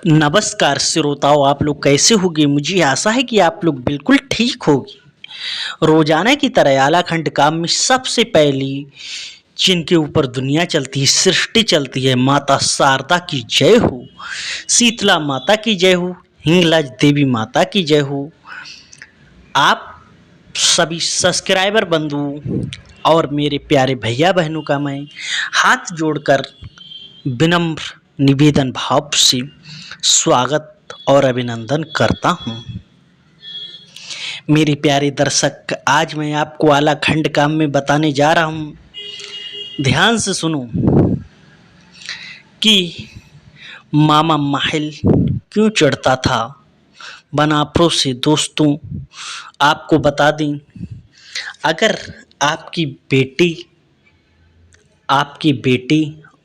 नमस्कार श्रोताओं, आप लोग कैसे होंगे। मुझे आशा है कि आप लोग बिल्कुल ठीक होगी। रोजाना की तरह आलाखंड काम में सबसे पहली जिनके ऊपर दुनिया चलती है, सृष्टि चलती है, माता शारदा की जय हो, शीतला माता की जय हो, हिंगलाज देवी माता की जय हो। आप सभी सब्सक्राइबर बंधु और मेरे प्यारे भैया बहनों का मैं हाथ जोड़कर विनम्र निवेदन भाव से स्वागत और अभिनंदन करता हूँ। मेरे प्यारे दर्शक, आज मैं आपको आलाखंड काम में बताने जा रहा हूँ। ध्यान से सुनो कि मामा माहिल क्यों चढ़ता था बनापुर से। दोस्तों, आपको बता दें, अगर आपकी बेटी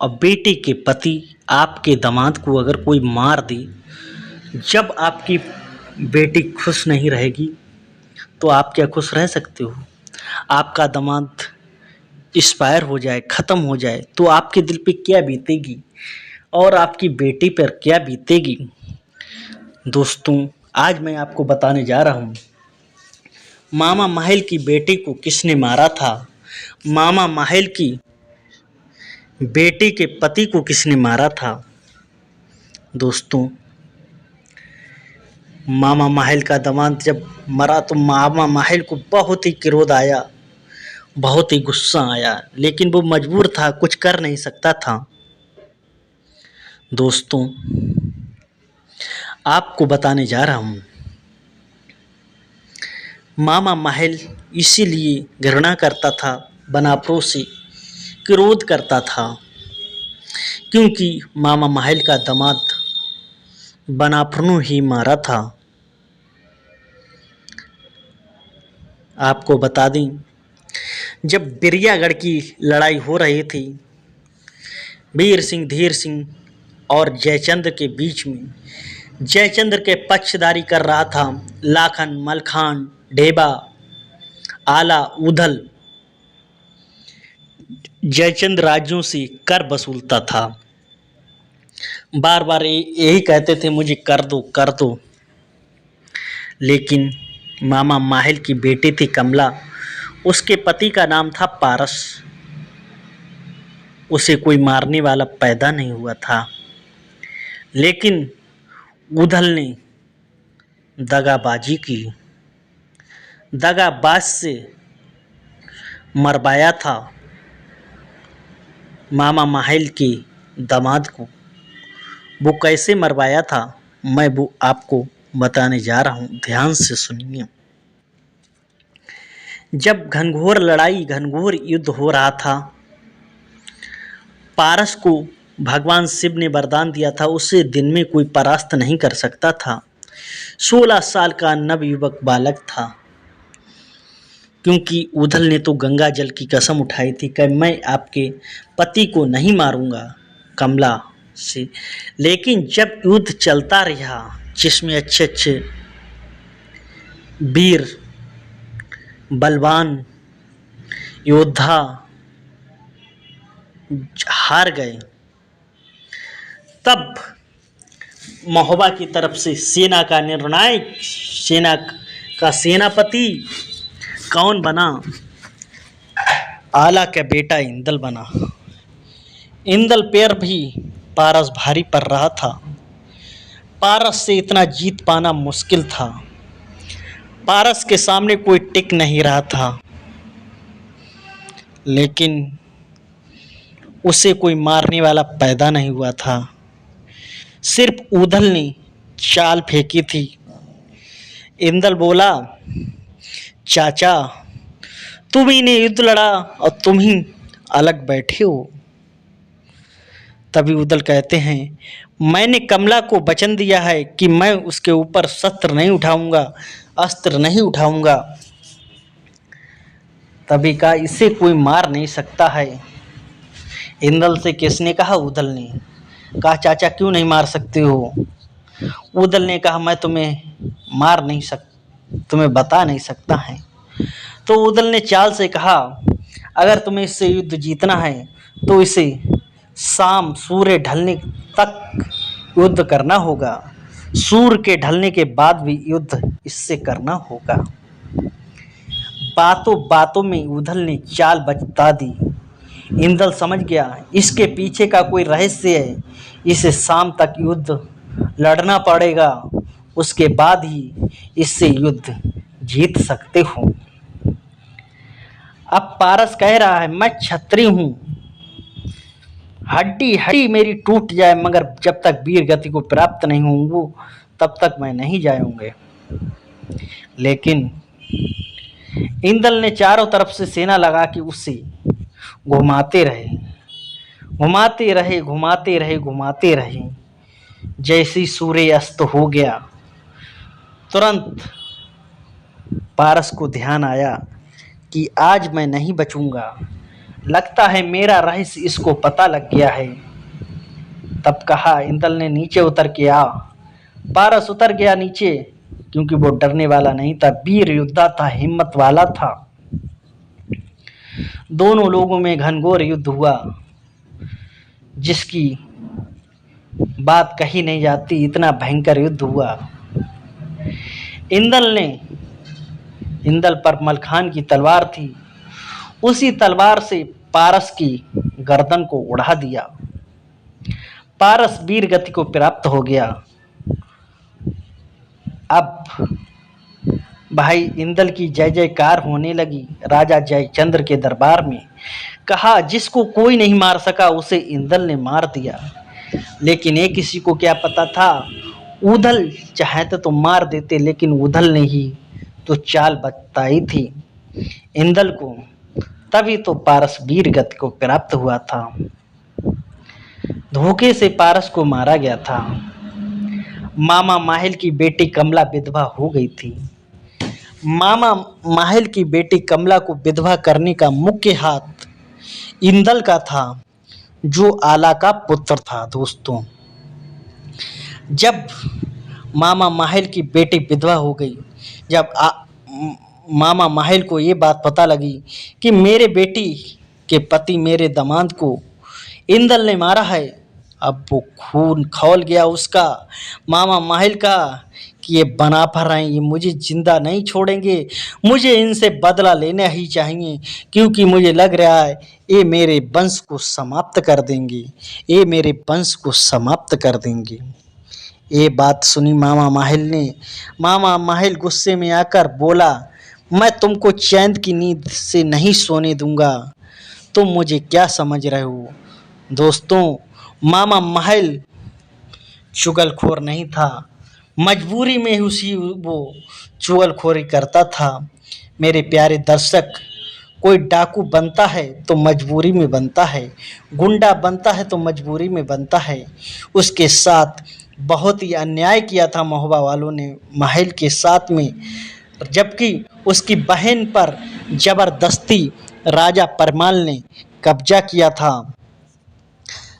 और बेटी के पति आपके दामाद को अगर कोई मार दे, जब आपकी बेटी खुश नहीं रहेगी तो आप क्या खुश रह सकते हो। आपका दामाद एक्सपायर हो जाए, ख़त्म हो जाए, तो आपके दिल पे क्या बीतेगी और आपकी बेटी पर क्या बीतेगी। दोस्तों, आज मैं आपको बताने जा रहा हूँ मामा माहिल की बेटी को किसने मारा था, मामा माहिल की बेटी के पति को किसने मारा था। दोस्तों, मामा माहिल का दामाद जब मरा तो मामा माहिल को बहुत ही क्रोध आया, बहुत ही गुस्सा आया, लेकिन वो मजबूर था, कुछ कर नहीं सकता था। दोस्तों, आपको बताने जा रहा हूँ, मामा माहिल इसीलिए घृणा करता था, बनापुर से क्रोध करता था, क्योंकि मामा माहिल का दामाद बनापुर ही मारा था। आपको बता दें, जब बिरियागढ़ की लड़ाई हो रही थी, वीर सिंह, धीर सिंह और जयचंद्र के बीच में, जयचंद्र के पक्षधारी कर रहा था लाखन, मलखान, ढेबा, आला, उधल। जयचंद्र राज्यों से कर वसूलता था, बार बार यही कहते थे मुझे कर दो कर दो। लेकिन मामा माहिल की बेटी थी कमला, उसके पति का नाम था पारस, उसे कोई मारने वाला पैदा नहीं हुआ था। लेकिन उधल ने दगाबाजी की, दगाबाज से मरवाया था मामा माहिल के दामाद को। वो कैसे मरवाया था, मैं वो आपको बताने जा रहा हूँ, ध्यान से सुनिए। जब घनघोर युद्ध हो रहा था, पारस को भगवान शिव ने वरदान दिया था, उसे दिन में कोई परास्त नहीं कर सकता था। 16 साल का नवयुवक बालक था, क्योंकि उधल ने तो गंगा जल की कसम उठाई थी कि मैं आपके पति को नहीं मारूंगा कमला से। लेकिन जब युद्ध चलता रहा, जिसमें अच्छे अच्छे वीर बलवान योद्धा हार गए, तब महोबा की तरफ से सेना का निर्णायक, सेना का सेनापति कौन बना? आला का बेटा इंदल बना। इंदल पैर भी पारस भारी पड़ रहा था, पारस से इतना जीत पाना मुश्किल था, पारस के सामने कोई टिक नहीं रहा था। लेकिन उसे कोई मारने वाला पैदा नहीं हुआ था। सिर्फ उधल ने चाल फेंकी थी। इंदल बोला, चाचा तुम ही ने युद्ध लड़ा और तुम ही अलग बैठे हो। तभी उधल कहते हैं, मैंने कमला को वचन दिया है कि मैं उसके ऊपर शस्त्र नहीं उठाऊंगा, अस्त्र नहीं उठाऊंगा। तभी कहा, इसे कोई मार नहीं सकता है। इंदल से किसने कहा? उधल ने कहा, चाचा क्यों नहीं मार सकते हो? उधल ने कहा, मैं तुम्हें बता नहीं सकता है। तो उधल ने चाल से कहा, अगर तुम्हें इससे युद्ध जीतना है तो इसे शाम सूर्य ढलने तक युद्ध करना होगा। सूर्य के ढलने के बाद भी युद्ध इससे करना होगा। बातों बातों में उधल ने चाल बता दी। इंदल समझ गया इसके पीछे का कोई रहस्य है। इसे शाम तक युद्ध लड़ना पड़ेगा, उसके बाद ही इससे युद्ध जीत सकते हो। अब पारस कह रहा है मैं क्षत्रिय हूं, हड्डी हड्डी मेरी टूट जाए मगर जब तक वीर गति को प्राप्त नहीं होंगे तब तक मैं नहीं जाऊंगे। लेकिन इंदल ने चारों तरफ से सेना लगा के उससे घुमाते रहे, घुमाते रहे, घुमाते रहे, घुमाते रहे। जैसे सूर्य अस्त हो गया तुरंत पारस को ध्यान आया कि आज मैं नहीं बचूंगा, लगता है मेरा रहस्य इसको पता लग गया है। तब कहा इंदल ने नीचे उतर के आ। पारस उतर गया नीचे क्योंकि वो डरने वाला नहीं था, वीर योद्धा था, हिम्मत वाला था। दोनों लोगों में घनघोर युद्ध हुआ जिसकी बात कही नहीं जाती, इतना भयंकर युद्ध हुआ। इंदल पर मलखान की तलवार थी, उसी तलवार से पारस की गर्दन को उड़ा दिया। पारस वीर गति को प्राप्त हो गया। अब भाई इंदल की जय जयकार होने लगी राजा जयचंद्र के दरबार में। कहा जिसको कोई नहीं मार सका उसे इंदल ने मार दिया। लेकिन एक किसी को क्या पता था, उधल चाहते तो मार देते, लेकिन उधल ने ही तो चाल बताई थी इंदल को, तभी तो पारस वीर गति को प्राप्त हुआ था। धोखे से पारस को मारा गया था। मामा माहिल की बेटी कमला विधवा हो गई थी। मामा माहिल की बेटी कमला को विधवा करने का मुख्य हाथ इंदल का था, जो आला का पुत्र था। दोस्तों, जब मामा माहिल की बेटी विधवा हो गई, जब मामा माहिल को ये बात पता लगी कि मेरे बेटी के पति मेरे दामाद को इंदल ने मारा है, अब वो खून खौल गया उसका, मामा माहिल का, कि ये बना पर रहे हैं, ये मुझे जिंदा नहीं छोड़ेंगे, मुझे इनसे बदला लेना ही चाहिए, क्योंकि मुझे लग रहा है ये मेरे वंश को समाप्त कर देंगे, ये मेरे वंश को समाप्त कर देंगे। ये बात सुनी मामा माहिल ने। मामा माहिल गुस्से में आकर बोला, मैं तुमको चैन की नींद से नहीं सोने दूंगा, तुम मुझे क्या समझ रहे हो। दोस्तों, मामा माहिल चुगलखोर नहीं था, मजबूरी में उसी वो चुगलखोरी करता था। मेरे प्यारे दर्शक, कोई डाकू बनता है तो मजबूरी में बनता है, गुंडा बनता है तो मजबूरी में बनता है। उसके साथ बहुत ही अन्याय किया था महोबा वालों ने माहिल के साथ में, जबकि उसकी बहन पर जबरदस्ती राजा परमाल ने कब्जा किया था।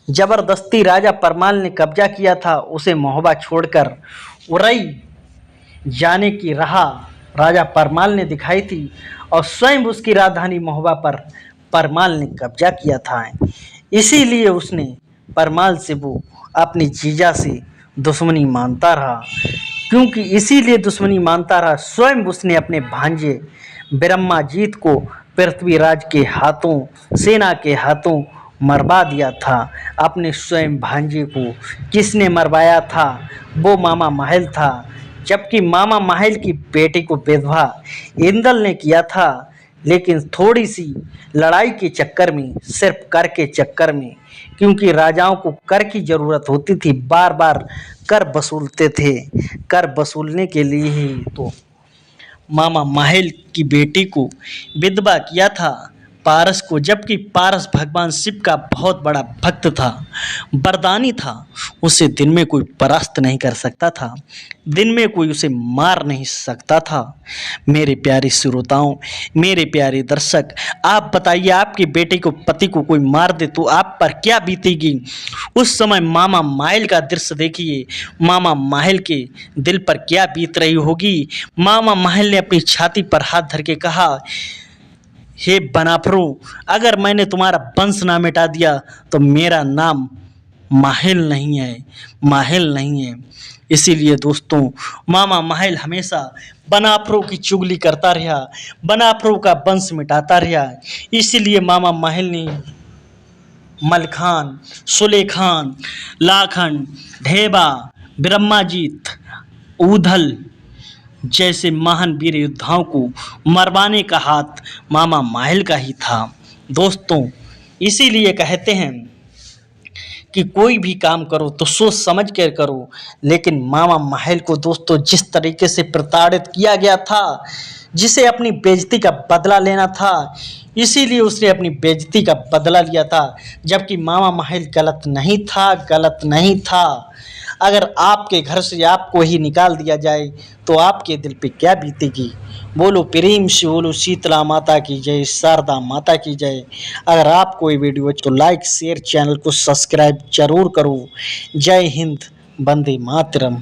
जबरदस्ती राजा परमाल ने कब्जा किया था, उसे महोबा छोड़कर उरई जाने की राह राजा परमाल ने दिखाई थी और स्वयं उसकी राजधानी महोबा पर परमाल ने कब्जा किया था। इसीलिए उसने परमाल से वो अपनी जीजा से दुश्मनी मानता रहा, क्योंकि इसीलिए दुश्मनी मानता रहा, स्वयं उसने अपने भांजे ब्रह्माजीत को पृथ्वीराज के हाथों, सेना के हाथों मरवा दिया था। अपने स्वयं भांजे को किसने मरवाया था, वो मामा माहिल था, जबकि मामा माहिल की बेटी को विधवा इंदल ने किया था। लेकिन थोड़ी सी लड़ाई के चक्कर में, सिर्फ कर के चक्कर में, क्योंकि राजाओं को कर की ज़रूरत होती थी, बार बार कर वसूलते थे, कर वसूलने के लिए ही तो मामा माहिल की बेटी को विधवा किया था पारस को। जबकि पारस भगवान शिव का बहुत बड़ा भक्त था, वरदानी था, उसे दिन में कोई परास्त नहीं कर सकता था, दिन में कोई उसे मार नहीं सकता था। मेरे प्यारे श्रोताओं, मेरे प्यारे दर्शक, आप बताइए, आपके बेटे को, पति को कोई मार दे तो आप पर क्या बीतेगी। उस समय मामा माहिल का दृश्य देखिए, मामा माहिल के दिल पर क्या बीत रही होगी। मामा माहिल ने अपनी छाती पर हाथ धर के कहा, हे बनाफरों, अगर मैंने तुम्हारा वंश ना मिटा दिया तो मेरा नाम माहिल नहीं है, माहिल नहीं है। इसीलिए दोस्तों मामा माहिल हमेशा बनाफरों की चुगली करता रहा, बनाफरों का वंश मिटाता रहा। इसीलिए मामा माहिल ने मलखान, सुलेखान, लाखन, ढेबा, ब्रह्माजीत, ऊधल जैसे महान वीर योद्धाओं को मरवाने का हाथ मामा माहिल का ही था। दोस्तों इसीलिए कहते हैं कि कोई भी काम करो तो सोच समझ कर करो। लेकिन मामा माहिल को दोस्तों जिस तरीके से प्रताड़ित किया गया था, जिसे अपनी बेइज्जती का बदला लेना था, इसीलिए उसने अपनी बेइज्जती का बदला लिया था। जबकि मामा माहिल गलत नहीं था, गलत नहीं था। अगर आपके घर से आपको ही निकाल दिया जाए तो आपके दिल पे क्या बीतेगी। बोलो प्रेम से बोलो शीतला माता की जय, शारदा माता की जय। अगर आपको ये वीडियो तो लाइक शेयर, चैनल को सब्सक्राइब जरूर करो। जय हिंद, वंदे मातरम।